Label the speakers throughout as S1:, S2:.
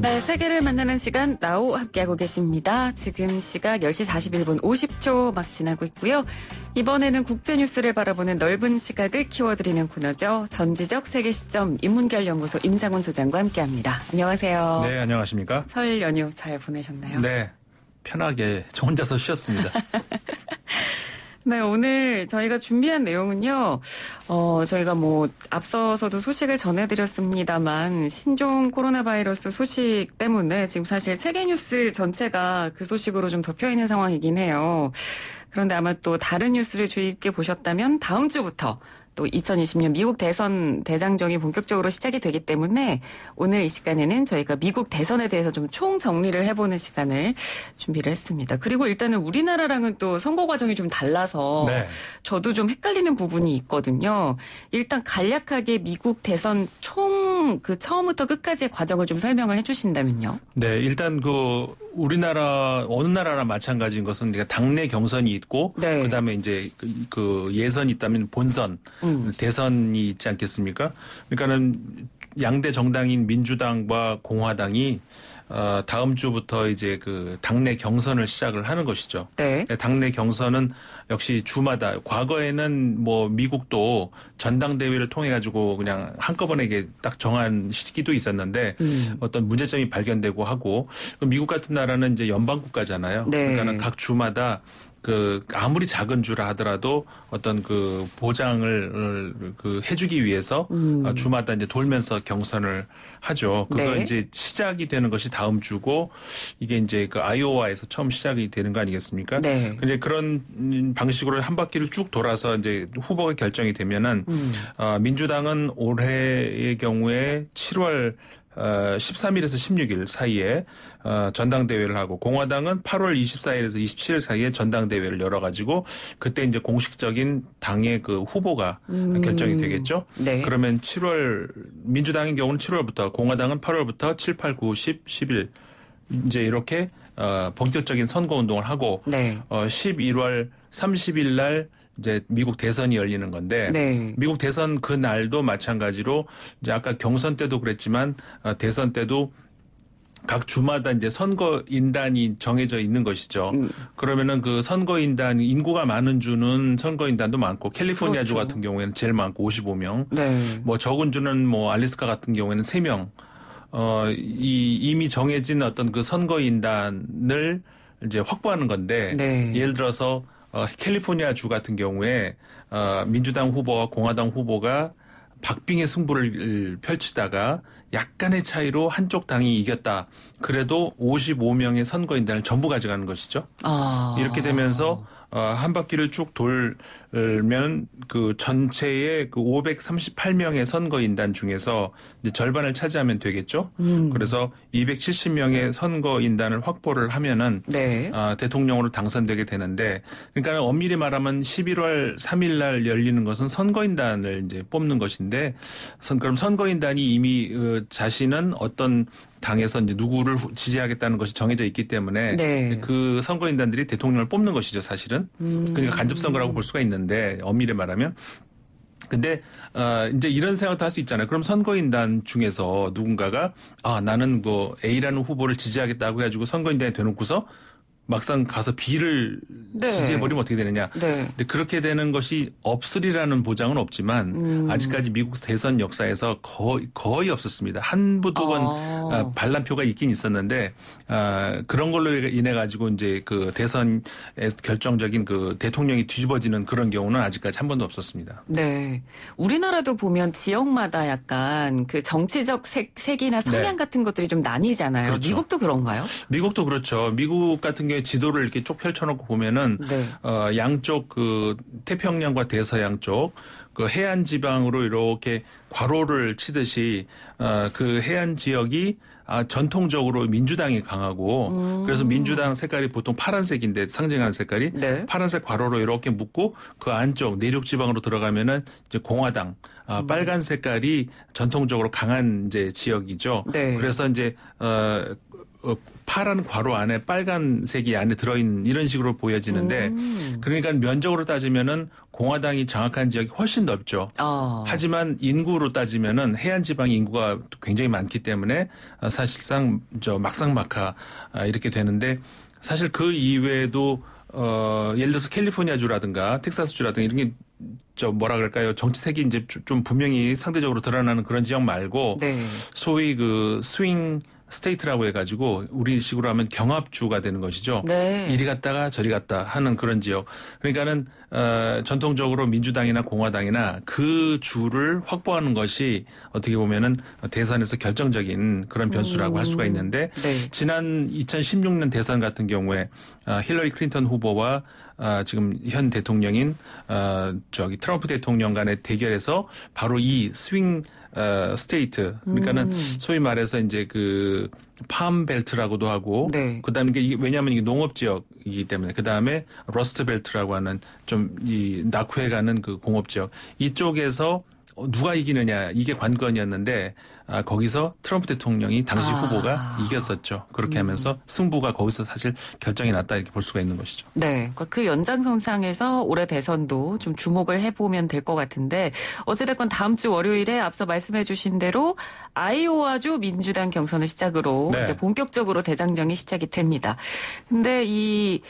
S1: 네, 세계를 만나는 시간 나우 함께하고 계십니다. 지금 시각 10시 41분 50초 막 지나고 있고요. 이번에는 국제뉴스를 바라보는 넓은 시각을 키워드리는 코너죠. 전지적 세계 시점 인문결연구소 임상훈 소장과 함께합니다. 안녕하세요.
S2: 네, 안녕하십니까?
S1: 설 연휴 잘 보내셨나요?
S2: 네, 편하게 저 혼자서 쉬었습니다.
S1: 네, 오늘 저희가 준비한 내용은요, 저희가 앞서서도 소식을 전해드렸습니다만, 신종 코로나 바이러스 소식 때문에 지금 사실 세계 뉴스 전체가 그 소식으로 좀 덮여있는 상황이긴 해요. 그런데 아마 또 다른 뉴스를 주의 깊게 보셨다면 다음 주부터 또 2020년 미국 대선 대장정이 본격적으로 시작이 되기 때문에 오늘 이 시간에는 저희가 미국 대선에 대해서 좀 총정리를 해보는 시간을 준비를 했습니다. 그리고 일단은 우리나라랑은 또 선거 과정이 좀 달라서
S2: 네.
S1: 저도 좀 헷갈리는 부분이 있거든요. 일단 간략하게 미국 대선 총 처음부터 끝까지의 과정을 좀 설명을 해주신다면요.
S2: 네, 일단 우리나라 어느 나라나 마찬가지인 것은 당내 경선이 있고
S1: 네.
S2: 그다음에 이제 그 예선이 있다면 본선, 대선이 있지 않겠습니까? 그러니까는 양대 정당인 민주당과 공화당이 다음 주부터 이제 그 당내 경선을 시작을 하는 것이죠.
S1: 네.
S2: 당내 경선은 역시 주마다 과거에는 미국도 전당대회를 통해 가지고 그냥 한꺼번에 이게 딱 정한 시기도 있었는데 어떤 문제점이 발견되고 하고 미국 같은 나라는 이제 연방 국가잖아요.
S1: 네.
S2: 그러니까는 각 주마다 아무리 작은 주라 하더라도 어떤 보장을 해주기 위해서 주마다 이제 돌면서 경선을 하죠. 그거
S1: 네.
S2: 이제 시작이 되는 것이 다음 주고 이게 이제 아이오와에서 처음 시작이 되는 거 아니겠습니까?
S1: 네.
S2: 이제 그런 방식으로 한 바퀴를 쭉 돌아서 이제 후보가 결정이 되면은 민주당은 올해의 경우에 7월 13일에서 16일 사이에 전당대회를 하고 공화당은 8월 24일에서 27일 사이에 전당대회를 열어가지고 그때 이제 공식적인 당의 후보가 결정이 되겠죠.
S1: 네.
S2: 그러면 민주당의 경우는 7월부터 공화당은 8월부터 7, 8, 9, 10, 11 이제 이렇게 본격적인 선거 운동을 하고
S1: 네.
S2: 11월 30일 날 이제 미국 대선이 열리는 건데
S1: 네.
S2: 미국 대선 그 날도 마찬가지로 이제 아까 경선 때도 그랬지만 대선 때도 각 주마다 이제 선거인단이 정해져 있는 것이죠. 그러면은 선거인단 인구가 많은 주는 선거인단도 많고 캘리포니아주
S1: 그렇죠.
S2: 같은 경우에는 제일 많고 55명.
S1: 네.
S2: 적은 주는 알래스카 같은 경우에는 3명. 이미 정해진 어떤 선거인단을 이제 확보하는 건데
S1: 네.
S2: 예를 들어서 캘리포니아 주 같은 경우에 민주당 후보와 공화당 후보가 박빙의 승부를 펼치다가 약간의 차이로 한쪽 당이 이겼다. 그래도 55명의 선거인단을 전부 가져가는 것이죠. 이렇게 되면서 한 바퀴를 쭉 돌면 전체의 538명의 선거인단 중에서 이제 절반을 차지하면 되겠죠. 그래서 270명의 선거인단을 확보를 하면은
S1: 네.
S2: 대통령으로 당선되게 되는데, 그러니까 엄밀히 말하면 11월 3일 날 열리는 것은 선거인단을 이제 뽑는 것인데, 그럼 선거인단이 이미 자신은 어떤 당에서 이제 누구를 지지하겠다는 것이 정해져 있기 때문에
S1: 네.
S2: 그 선거인단들이 대통령을 뽑는 것이죠, 사실은. 그러니까 간접선거라고 볼 수가 있는데 엄밀히 말하면. 근데 이제 이런 생각도 할 수 있잖아요. 그럼 선거인단 중에서 누군가가 나는 A라는 후보를 지지하겠다고 해가지고 선거인단에 대놓고서 막상 가서 B를
S1: 네.
S2: 지지해버리면 어떻게 되느냐.
S1: 네.
S2: 근데 그렇게 되는 것이 없으리라는 보장은 없지만 아직까지 미국 대선 역사에서 거의 없었습니다. 한두 번 반란표가 있긴 있었는데 그런 걸로 인해 가지고 이제 대선에서 결정적인 대통령이 뒤집어지는 그런 경우는 아직까지 한 번도 없었습니다.
S1: 네. 우리나라도 보면 지역마다 약간 정치적 색이나 성향
S2: 네.
S1: 같은 것들이 좀 나뉘잖아요.
S2: 그렇죠.
S1: 미국도 그런가요?
S2: 미국도 그렇죠. 미국 같은 경우에 지도를 이렇게 쭉 펼쳐놓고 보면은
S1: 네.
S2: 양쪽 태평양과 대서양 쪽 해안 지방으로 이렇게 괄호를 치듯이 그 해안 지역이 전통적으로 민주당이 강하고 그래서 민주당 색깔이 보통 파란색인데 상징하는 색깔이
S1: 네.
S2: 파란색 괄호로 이렇게 묶고 그 안쪽 내륙 지방으로 들어가면은 이제 공화당 빨간 색깔이 전통적으로 강한 이제 지역이죠.
S1: 네.
S2: 그래서 이제 파란 괄호 안에 빨간색이 안에 들어있는 이런 식으로 보여지는데 그러니까 면적으로 따지면은 공화당이 장악한 지역이 훨씬 넓죠. 하지만 인구로 따지면은 해안 지방 인구가 굉장히 많기 때문에 사실상 막상막하 이렇게 되는데 사실 그 이외에도 예를 들어서 캘리포니아주라든가 텍사스주라든가 이런 게 뭐라 그럴까요? 정치색이 이제 좀 분명히 상대적으로 드러나는 그런 지역 말고
S1: 네.
S2: 소위 그 스윙 스테이트라고 해가지고 우리식으로 하면 경합주가 되는 것이죠.
S1: 네.
S2: 이리 갔다가 저리 갔다 하는 그런 지역. 그러니까는 전통적으로 민주당이나 공화당이나 그 주를 확보하는 것이 어떻게 보면은 대선에서 결정적인 그런 변수라고 할 수가 있는데
S1: 네.
S2: 지난 2016년 대선 같은 경우에 힐러리 클린턴 후보와 지금 현 대통령인 트럼프 대통령 간의 대결에서 바로 이 스윙 스테이트 그러니까는 소위 말해서 이제 그 팜벨트라고도 하고
S1: 네.
S2: 그다음에 이게 왜냐하면 이게 농업 지역이기 때문에 그다음에 러스트 벨트라고 하는 좀 이 낙후해가는 그 공업 지역 이쪽에서 누가 이기느냐 이게 관건이었는데 거기서 트럼프 대통령이 당시 후보가 이겼었죠. 그렇게 하면서 승부가 거기서 사실 결정이 났다 이렇게 볼 수가 있는 것이죠.
S1: 네, 그 연장선상에서 올해 대선도 좀 주목을 해보면 될 것 같은데 어찌됐건 다음 주 월요일에 앞서 말씀해 주신 대로 아이오와주 민주당 경선을 시작으로
S2: 네.
S1: 이제 본격적으로 대장정이 시작이 됩니다. 근데 이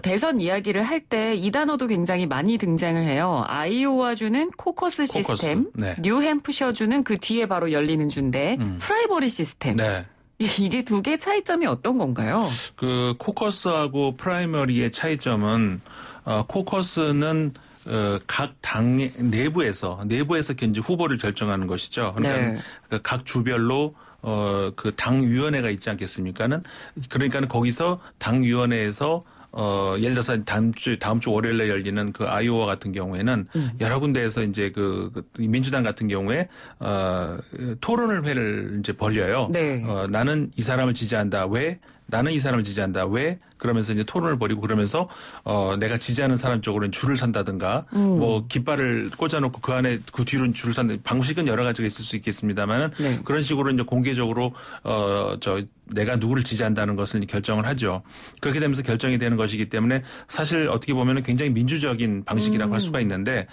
S1: 대선 이야기를 할 때 이 단어도 굉장히 많이 등장을 해요. 아이오와주는 코커스 시스템,
S2: 네.
S1: 뉴햄프셔주는 그 뒤에 바로 열리는 주인데 프라이머리 시스템.
S2: 네.
S1: 이게 두 개의 차이점이 어떤 건가요?
S2: 그 코커스하고 프라이머리의 차이점은 코커스는 각 당 내부에서 이제 후보를 결정하는 것이죠. 그러니까
S1: 네.
S2: 각 주별로 그 당위원회가 있지 않겠습니까는 그러니까는 거기서 당위원회에서 예를 들어서 다음 주 월요일에 열리는 그 아이오와 같은 경우에는 여러 군데에서 이제 그 민주당 같은 경우에 토론을 회를 이제 벌려요.
S1: 네.
S2: 나는 이 사람을 지지한다. 왜? 나는 이 사람을 지지한다. 왜? 그러면서 이제 토론을 벌이고 그러면서 내가 지지하는 사람 쪽으로는 줄을 산다든가 뭐 깃발을 꽂아놓고 그 안에 그 뒤로는 줄을 산다. 방식은 여러 가지가 있을 수 있겠습니다만은
S1: 네.
S2: 그런 식으로 이제 공개적으로 내가 누구를 지지한다는 것을 결정을 하죠. 그렇게 되면서 결정이 되는 것이기 때문에 사실 어떻게 보면은 굉장히 민주적인 방식이라고 할 수가 있는데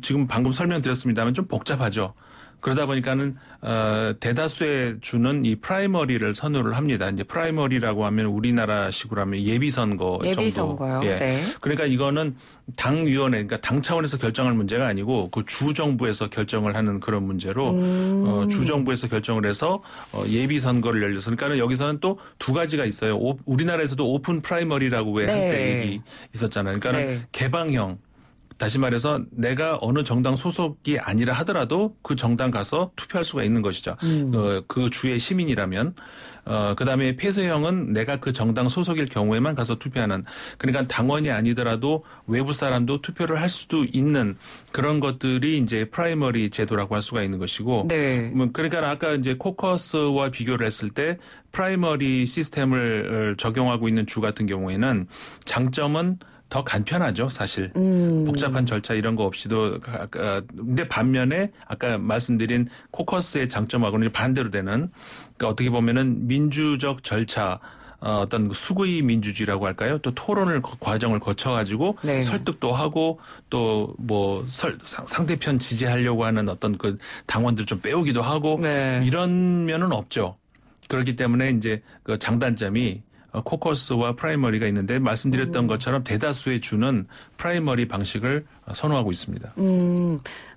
S2: 지금 방금 설명드렸습니다만 좀 복잡하죠. 그러다 보니까는 대다수의 주는 이 프라이머리를 선호를 합니다. 이제 프라이머리라고 하면 우리나라식으로 하면 예비선거 정도.
S1: 예비선거요.
S2: 예.
S1: 네.
S2: 그러니까 이거는 당위원회, 그러니까 당 차원에서 결정할 문제가 아니고 그 주정부에서 결정을 하는 그런 문제로 주정부에서 결정을 해서 예비선거를 열려서 그러니까는 여기서는 또 두 가지가 있어요. 우리나라에서도 오픈 프라이머리라고 왜 한때 얘기 있었잖아요. 그러니까는 개방형. 다시 말해서 내가 어느 정당 소속이 아니라 하더라도 그 정당 가서 투표할 수가 있는 것이죠. 그 주의 시민이라면. 그다음에 폐쇄형은 내가 그 정당 소속일 경우에만 가서 투표하는. 그러니까 당원이 아니더라도 외부 사람도 투표를 할 수도 있는 그런 것들이 이제 프라이머리 제도라고 할 수가 있는 것이고.
S1: 네.
S2: 그러니까 아까 이제 코커스와 비교를 했을 때 프라이머리 시스템을 적용하고 있는 주 같은 경우에는 장점은 더 간편하죠, 사실. 복잡한 절차 이런 거 없이도. 근데 반면에 아까 말씀드린 코커스의 장점하고는 반대로 되는 그러니까 어떻게 보면은 민주적 절차 어떤 수구의 민주주의라고 할까요? 또 토론을 과정을 거쳐가지고
S1: 네.
S2: 설득도 하고 또 뭐 상대편 지지하려고 하는 어떤 그 당원들 좀 빼오기도 하고
S1: 네.
S2: 이런 면은 없죠. 그렇기 때문에 이제 그 장단점이 코커스와 프라이머리가 있는데 말씀드렸던 것처럼 대다수의 주는 프라이머리 방식을 선호하고 있습니다.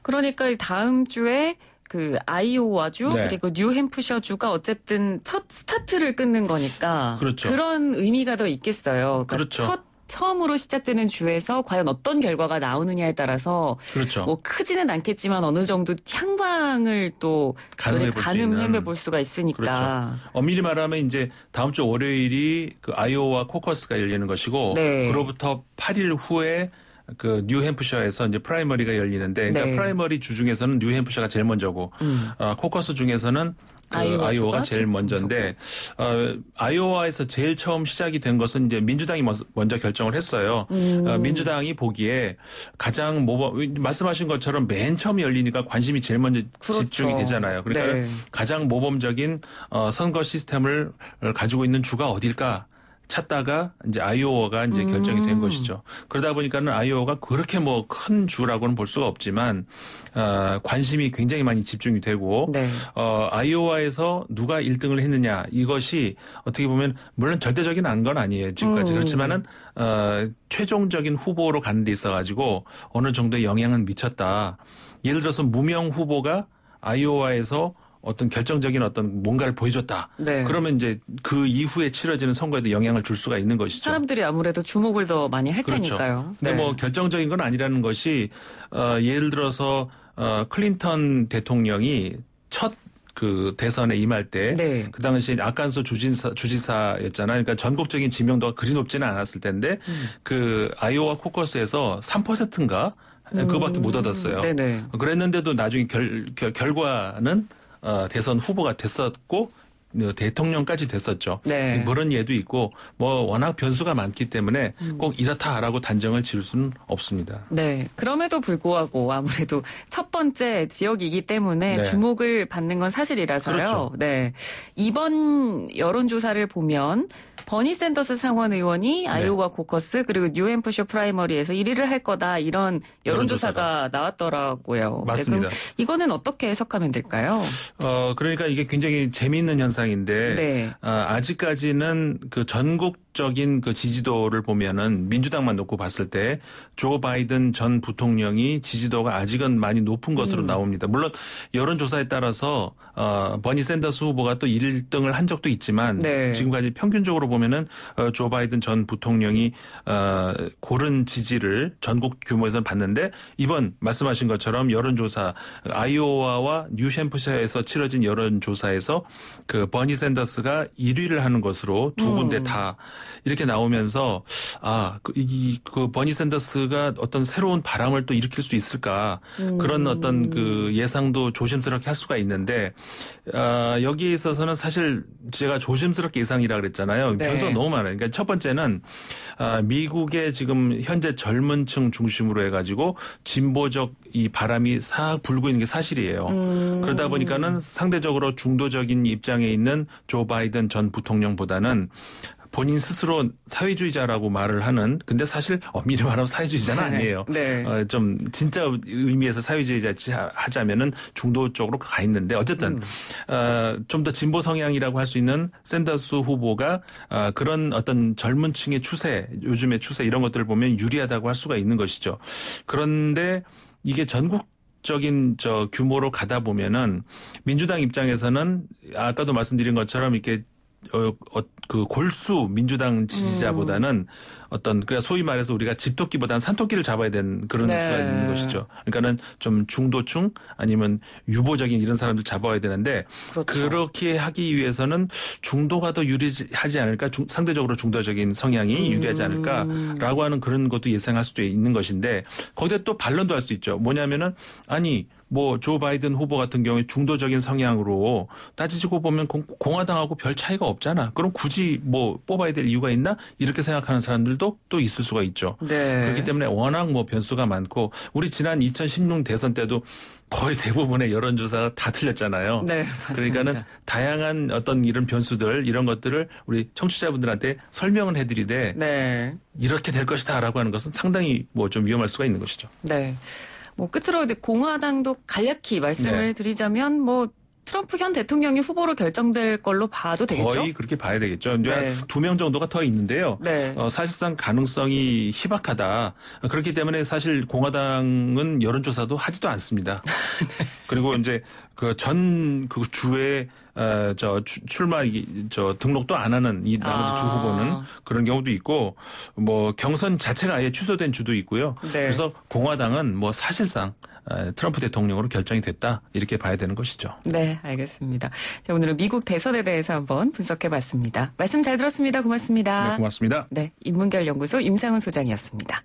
S1: 그러니까 다음 주에 그 아이오와주
S2: 네.
S1: 그리고 뉴햄프셔주가 어쨌든 첫 스타트를 끊는 거니까
S2: 그렇죠.
S1: 그런 의미가 더 있겠어요. 그러니까
S2: 그렇죠.
S1: 처음으로 시작되는 주에서 과연 어떤 결과가 나오느냐에 따라서
S2: 그렇죠.
S1: 뭐 크지는 않겠지만 어느 정도 향방을 또 가늠해 볼 수가 있으니까.
S2: 그렇죠. 엄밀히 말하면 이제 다음 주 월요일이 그 아이오와 코커스가 열리는 것이고
S1: 네.
S2: 그로부터 8일 후에 그 뉴햄프셔에서 이제 프라이머리가 열리는데 그러니까
S1: 네.
S2: 프라이머리 주 중에서는 뉴햄프셔가 제일 먼저고 코커스 중에서는 아이오와가 제일 먼저인데 아이오와에서 제일 처음 시작이 된 것은 이제 민주당이 먼저 결정을 했어요. 민주당이 보기에 가장 말씀하신 것처럼 맨 처음 열리니까 관심이 제일 먼저
S1: 그렇죠.
S2: 집중이 되잖아요. 그러니까
S1: 네.
S2: 가장 모범적인 선거 시스템을 가지고 있는 주가 어딜까? 찾다가 이제 아이오와가 이제 결정이 된 것이죠. 그러다 보니까는 아이오와가 그렇게 뭐 큰 주라고는 볼 수가 없지만 관심이 굉장히 많이 집중이 되고
S1: 네.
S2: 아이오와에서 누가 1등을 했느냐 이것이 어떻게 보면 물론 절대적인 건 아니에요 지금까지 그렇지만은 최종적인 후보로 가는 데 있어가지고 어느 정도의 영향은 미쳤다. 예를 들어서 무명 후보가 아이오와에서 어떤 결정적인 어떤 뭔가를 보여줬다.
S1: 네.
S2: 그러면 이제 그 이후에 치러지는 선거에도 영향을 줄 수가 있는 것이죠.
S1: 사람들이 아무래도 주목을 더 많이 할
S2: 그렇죠.
S1: 테니까요.
S2: 근데 뭐 결정적인 건 아니라는 것이 예를 들어서 클린턴 대통령이 첫 그 대선에 임할 때
S1: 네.
S2: 그 당시에 아칸소 주지사였잖아요. 그러니까 전국적인 지명도가 그리 높지는 않았을 텐데 그 아이오와 코커스에서 3%인가 그거밖에 못 얻었어요.
S1: 네네.
S2: 그랬는데도 나중에 결과는 대선 후보가 됐었고 대통령까지 됐었죠.
S1: 네.
S2: 그런 예도 있고 뭐 워낙 변수가 많기 때문에 꼭 이렇다라고 단정을 지을 수는 없습니다.
S1: 네. 그럼에도 불구하고 아무래도 첫 번째 지역이기 때문에
S2: 네.
S1: 주목을 받는 건 사실이라서요.
S2: 그렇죠.
S1: 네. 이번 여론조사를 보면 버니 샌더스 상원 의원이 아이오와 코커스 그리고 뉴햄프셔 프라이머리에서 1위를 할 거다 이런 여론조사가 나왔더라고요.
S2: 맞습니다.
S1: 네, 그럼 이거는 어떻게 해석하면 될까요?
S2: 그러니까 이게 굉장히 재미있는 현상인데
S1: 네.
S2: 아직까지는 그 전국적인 그 지지도를 보면은 민주당만 놓고 봤을 때 조 바이든 전 부통령이 지지도가 아직은 많이 높은 것으로 나옵니다. 물론 여론조사에 따라서 버니 샌더스 후보가 또 1등을 한 적도 있지만
S1: 네.
S2: 지금까지 평균적으로 보면은 조 바이든 전 부통령이 고른 지지를 전국 규모에서는 받는데 이번 말씀하신 것처럼 여론조사 아이오와와 뉴햄프셔에서 치러진 여론조사에서 그 버니 샌더스가 1위를 하는 것으로 두 군데 다 이렇게 나오면서 그 버니 샌더스가 어떤 새로운 바람을 또 일으킬 수 있을까 그런 어떤 그 예상도 조심스럽게 할 수가 있는데 여기에 있어서는 사실 제가 조심스럽게 예상이라 그랬잖아요.
S1: 네.
S2: 변수가 너무 많아요. 그러니까 첫 번째는 미국의 지금 현재 젊은층 중심으로 해가지고 진보적 이 바람이 싹 불고 있는 게 사실이에요. 그러다 보니까는 상대적으로 중도적인 입장에 있는 조 바이든 전 부통령보다는 본인 스스로 사회주의자라고 말을 하는 근데 사실 엄밀히 말하면 사회주의자는 아니에요.
S1: 네.
S2: 좀 진짜 의미에서 사회주의자 하자면은 중도 쪽으로 가 있는데 어쨌든 좀 더 진보 성향이라고 할 수 있는 샌더스 후보가 그런 어떤 젊은 층의 추세, 요즘의 추세 이런 것들을 보면 유리하다고 할 수가 있는 것이죠. 그런데 이게 전국적인 규모로 가다 보면은 민주당 입장에서는 아까도 말씀드린 것처럼 이렇게 그 골수 민주당 지지자보다는 어떤 그러니까 소위 말해서 우리가 집토끼보다는 산토끼를 잡아야 되는 그런
S1: 네.
S2: 수가 있는 것이죠. 그러니까는 좀 중도층 아니면 유보적인 이런 사람들 잡아야 되는데
S1: 그렇죠.
S2: 그렇게 하기 위해서는 중도가 더 유리하지 않을까, 상대적으로 중도적인 성향이 유리하지 않을까라고 하는 그런 것도 예상할 수도 있는 것인데 거기에 또 반론도 할 수 있죠. 뭐냐면은 아니. 뭐 조 바이든 후보 같은 경우에 중도적인 성향으로 따지고 보면 공화당하고 별 차이가 없잖아. 그럼 굳이 뭐 뽑아야 될 이유가 있나? 이렇게 생각하는 사람들도 또 있을 수가 있죠.
S1: 네.
S2: 그렇기 때문에 워낙 뭐 변수가 많고 우리 지난 2016 대선 때도 거의 대부분의 여론조사가 다 틀렸잖아요.
S1: 네, 맞습니다.
S2: 그러니까는 다양한 어떤 이런 변수들 이런 것들을 우리 청취자분들한테 설명을 해드리되
S1: 네.
S2: 이렇게 될 것이다라고 하는 것은 상당히 뭐 좀 위험할 수가 있는 것이죠.
S1: 네. 뭐 끝으로 공화당도 간략히 말씀을
S2: 네.
S1: 드리자면 뭐 트럼프 현 대통령이 후보로 결정될 걸로 봐도 되겠죠?
S2: 거의 그렇게 봐야 되겠죠. 이제
S1: 네.
S2: 2명 정도가 더 있는데요.
S1: 네.
S2: 사실상 가능성이 희박하다. 그렇기 때문에 사실 공화당은 여론조사도 하지도 않습니다.
S1: 네.
S2: 그리고 이제 그 주에 출마 등록도 안 하는 이 나머지 두 후보는 그런 경우도 있고 뭐 경선 자체가 아예 취소된 주도 있고요.
S1: 네.
S2: 그래서 공화당은 뭐 사실상 트럼프 대통령으로 결정이 됐다 이렇게 봐야 되는 것이죠.
S1: 네, 알겠습니다. 자, 오늘은 미국 대선에 대해서 한번 분석해봤습니다. 말씀 잘 들었습니다. 고맙습니다.
S2: 네, 고맙습니다.
S1: 네, 인문결연구소 임상훈 소장이었습니다.